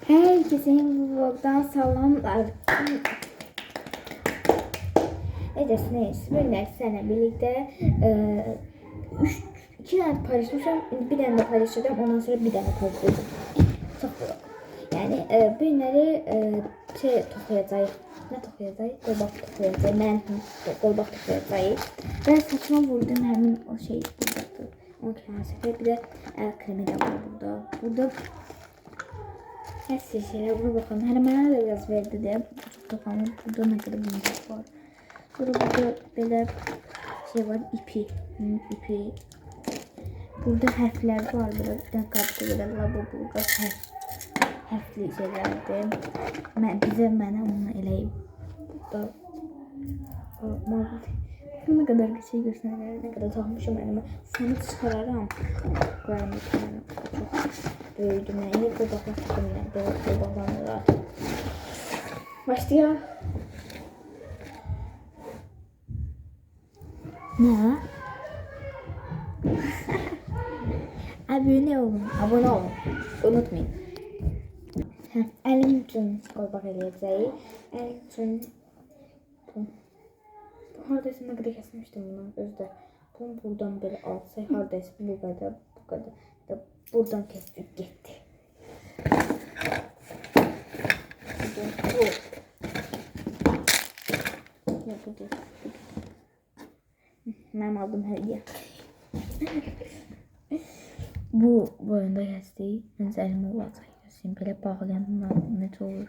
Herkese bu vlogdan salamlar. Edesiniz. Bugün seninle birlikte 2 tane paylaşmışım. Bir tane de paylaşacağım. Ondan sonra bir tane paylaşacağım. Çok vlog. Yani bugünleri toplayacağız. Ne toplayacağız? Kolbak toplayacağız. Ben kolbak toplayacağız. Ben saçma vurdum hemen o şey olacaktı. Onun kenarı bir de el kremi de var burada. Burada her şeylere buna bakalım. Hani bana da biraz verdi de çok bakalım. Burada ne kadar büyük var. Burada böyle şey var, ipi. İpi. Burada harfler var. Böyle bir tane kapta böyle lavabo harfli şeylerdi. Mənə onu eləyib. Burada ne kadar bir şey göstereyim, ne kadar takmışım elime. Sana çıkararım. Koyarım bir tane. Çok büyüdüm yani. Yine kolbaklar takım yani. Böyle kolbaklar. Başlıyor. Ne? Abone olun. Abone olun. Unutmayın. Elim için kolbak eləyəcəyi. Elim için haradaysa ne kadar kesmiştim bunu özde. Bunu buradan böyle alsay haradaysa bu kadar da buradan kestik gitti. Ben aldım hediye. Bu boyunda kestiği elime olacak. Böyle bağlayanlar net olur.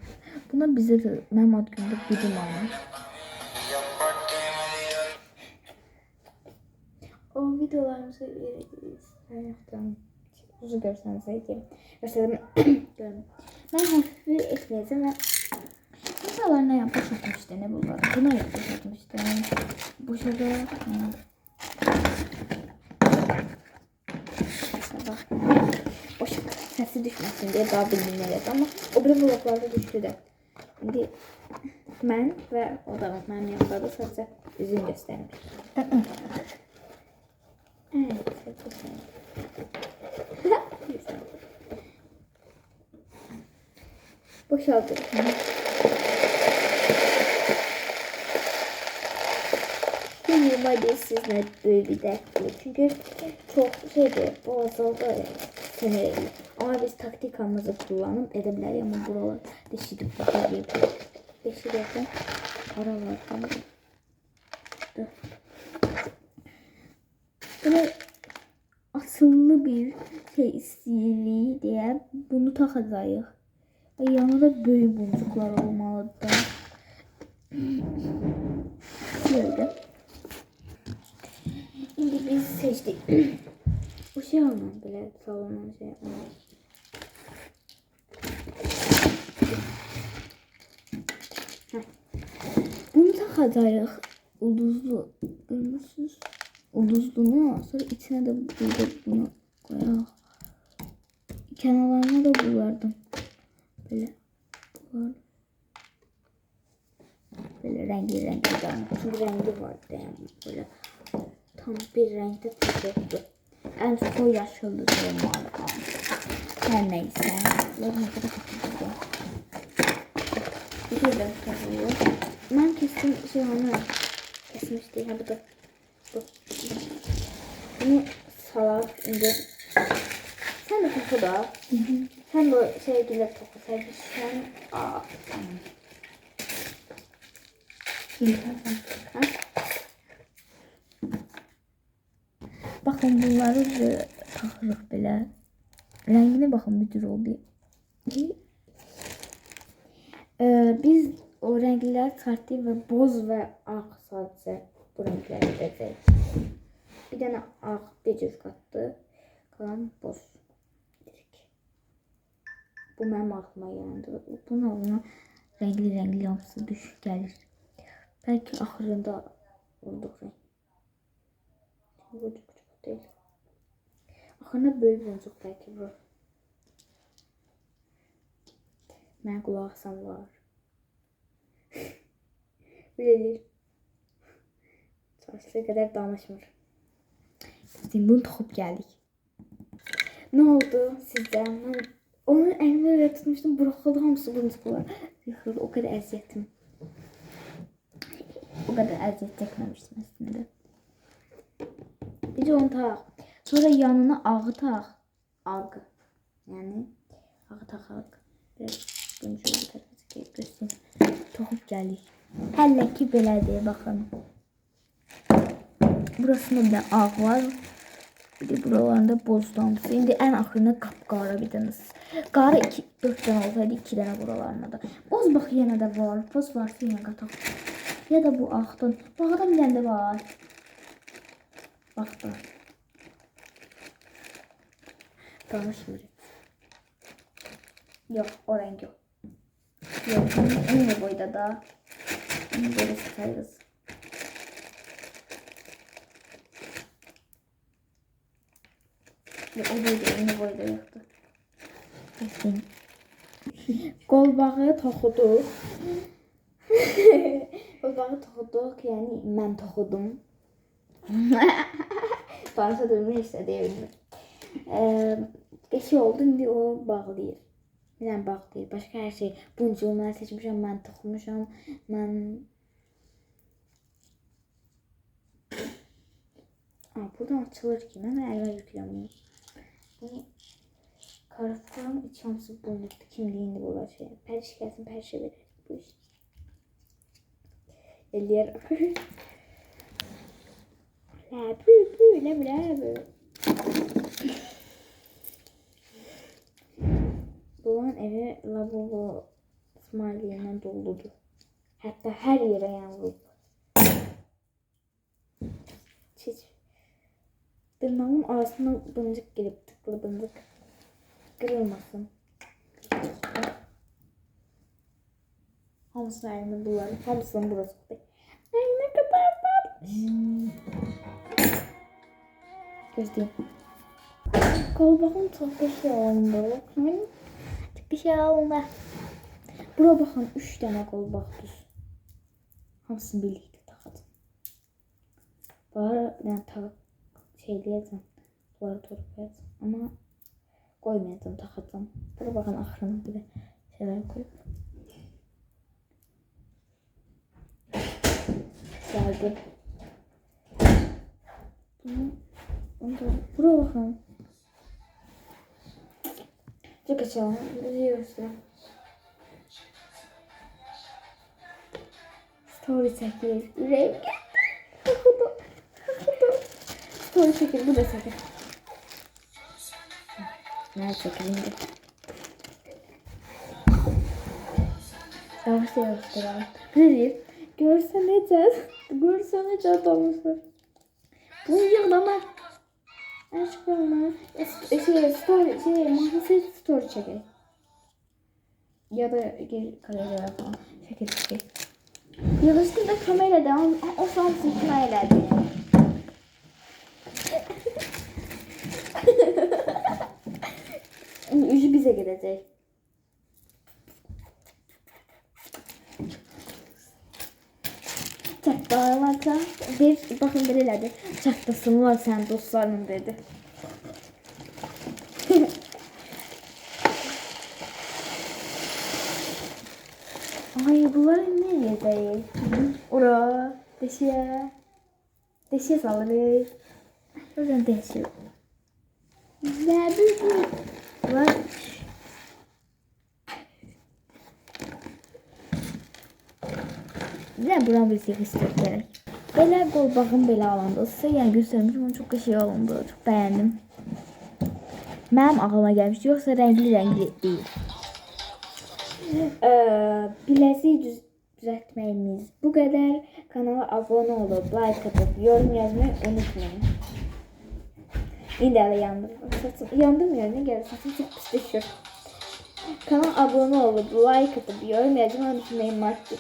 Buna bize de Mehmet günde birim almış. O videolarımızı yaptım. Uzun görseniz iyi. Gösterdim. Ben hafif ekleyeceğim ve mesela ne yapmıştım işte ne bu var. Buna yapmıştım işte. Bu şeyde boş sesi düşmesin diye daha bilinmeliyiz ama o bir vloglarda düştü de. Şimdi ben ve o da benim yanımda sadece üzüm göstermiş. Evet, boşaldım. Normalde sizle böyle bir dert değil. Çünkü çok şeydi, boğazda seneliydi. Ama biz taktikamızı kullanıp edebiliriz ama buralar deşidip bakabiliriz. Deşidipten aralardan böyle asıllı bir şey istəyirlik diye bunu takacağız. Ve yanında böyle boncuklar olmalı da. Böyle. Şimdi biz seçtik. Bu şey olmam bile salonun şey olmaz. Bunu takacağız. Ulduzlu. Görmüşsünüz. Ulduzluğunu sonra içine de burada bunu koyalım. Kenarlarına da bulardım. Böyle. Böyle renkli çünkü rengi vardı yani böyle tam bir renkte tutuldu. En çok o yaşıldı olmalı. Her neyse. Ne kadar kapatacağım. Bir de kazıyor. Ben kestim şey onu kesmiş değil. Ha bu da bu. Bunu salak ince. Sen de topu da. Sen de sevgiyle topu sevgilisen. Aa. Bakın bunları takırıq belə. Rengine bakın bir tür oldu. Biz o renkler çıkarttık ve boz ve ağ sadece bu renkler edeceğiz. Bir tane ağ bir cüz kattı. Kalan boz. Bu benim aklıma geldi. Buna renkli yapısı düşük gelir. Belki ahırında olduk renk. Bu küçük değil. Ahırında böyle boncuk belki bu. Ben kulak asam var. Böyle değil. Saçlı kadar danışmır. Şimdi bunu takıp geldik. Ne oldu sizden? Onun elimi öyle tutmuştum. Bırakıldı hamısı bunun yıkıldı. O kadar əziyyətim. O kadar əziyyət çəkməmişdim əslində. Bir onu taq. Sonra yanına ağı taq. Ağı. Yani ağı taxaq. Biraz bunu şöyle bir tərəfə göstəreyim. Toxub gəlir. Hələ ki belədir, baxın. Burasında bir de ağ var. Bir de buralarında bozdansı. İndi en axırına qapqara bir dənə. Qara 4 dənə olsaydı 2 dənə buralarına da. Boz bax yenə də var. Boz varsa yenə qataq. Ya da bu ağdan. Bu ağdan bir dənə də var. Bax da. Danışmır. Yok o renk yok. Yok. Aynı boyda da. Bunu böyle sıkarız. O boyda aynı boyda yoktu. Kesin. Qolbağı toxuduq. Qolbağı toxuduq, yani mən toxudum. Danışa durmuyor işte deyə bilmir. Geçi oldu, indi o bağlayır. Bilən bağlayır. Başka her şey. Buncuğu mən seçmişəm, mən toxumuşam. Mən... Buradan açılır ki, mən əlvə yükləmiyim. Kartların iç hamısı bulundu. Kimliğinde bu var şey. Perşi gelsin, perşi verir bu iş. Elliyer. La bü. Bulan evi lavabo smiley'ine doludu. Hatta her yere yağmur. Çiç. Dırnağın arasına bıncık gelip tıklı bıncık. Kırılmasın. Hamısı elini bular. Hamısının burası. Ay ne kadar tatlı. Gözleyeyim. Kolbağım çok bir şey oldu. Çok bir şey oldu. Bura bakın 3 tane kolbağ düz. Hamısını birlikte taxadım. Bunları yani şey diyeceğim. Bunları torpayacağım. Ama koymayacağım, taxacağım. Bura bakın axırına bir de şeyler koyup. Geldim. Bura bakın. Çok açalım. Biliyorsun. Story çekir. Yüreğim geldi. Story çekir. Bu da çekir. Nerede çekilindi? Yavaş duralım. Hayır. Görsen necə olmuşlar. Bunu yığlama. Aşkım. Mağazaya story çekelim. Ya da geri kameraya falan. Çekil. Yığıştım da kamerada. O sansın kamerada. Yüzü bize gidecek. Çakdalarsa bir bakın belirledi. Çakdasın var sen dostlarım dedi. Ay bunlar ne yedi? Ora deşiye salırız. O yüzden deşiye. Ne bu? Var. Ben buram bir şey istedim. Belə qolbağım belə alındı. Sizə yəni göstərmişim, onu çox qəşəng alındı. Çox bəyəndim. Mənim ağlıma gəlmişdi, yoxsa rəngli deyil. Biləziyi düzəltməyimiz bu qədər. Kanala abunə olub, like atıb, yorum yazmayı unutmayın. İndi ələ yandırmıyor, nə gəlir, saçım çox pisləşir. Kanala abunə olub, like atıb, yorum yazmayı unutmayın. Martı.